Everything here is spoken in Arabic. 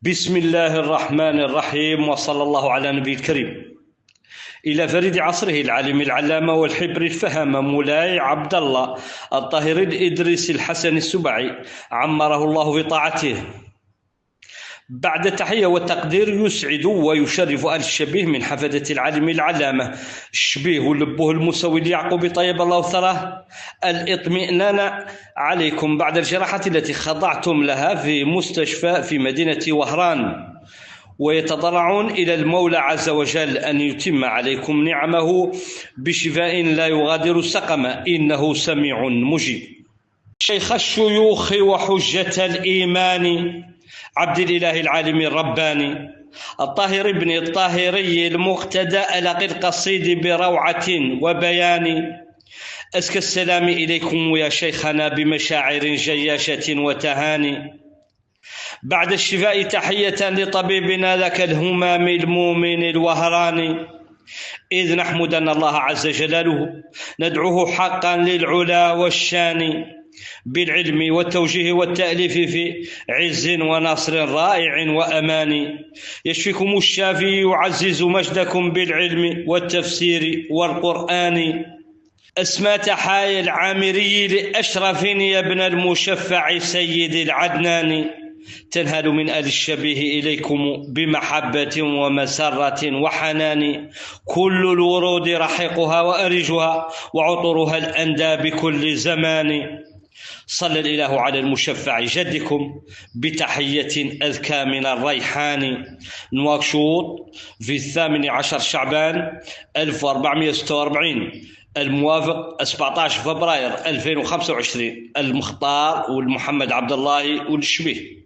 بسم الله الرحمن الرحيم، وصلى الله على نبي الكريم. إلى فريد عصره العالم العلامة والحبر الفهم مولاي عبد الله الطاهر الإدريس الحسن السبعي عمره الله بطاعته. بعد التحية والتقدير، يسعد ويشرف آل الشبيه من حفدة العالم العلامة الشبيه ولبه المسوي ليعقوب طيب الله ثراه الاطمئنان عليكم بعد الجراحة التي خضعتم لها في مستشفى في مدينة وهران، ويتضرعون إلى المولى عز وجل أن يتم عليكم نعمه بشفاء لا يغادر سقما، إنه سميع مجيب. شيخ الشيوخ وحجة الإيمان عبد الإله العالم الرباني الطاهر بن الطاهري المقتدى ألقي القصيد بروعة وبيان. أزكى السلام إليكم يا شيخنا بمشاعر جياشة وتهاني. بعد الشفاء تحية لطبيبنا لك الهمام المؤمن الوهراني، إذ نحمد أن الله عز جلاله ندعوه حقا للعلا والشان بالعلم والتوجيه والتأليف في عز ونصر رائع وأمان. يشفيكم الشافي يعزز مجدكم بالعلم والتفسير والقرآن. أسمى تحايا العامري لأشرف يا ابن المشفع سيد العدنان، تنهال من آل الشبيه إليكم بمحبة ومسرة وحنان. كل الورود رحيقها وأرجها وعطرها الأندى بكل زمان. صلى الإله على المشفع جدكم بتحية أذكى من الريحان. نواكشوط في 18 شعبان 1446 الموافق 17 فبراير 2025. المختار والمحمد عبد الله والشبيه.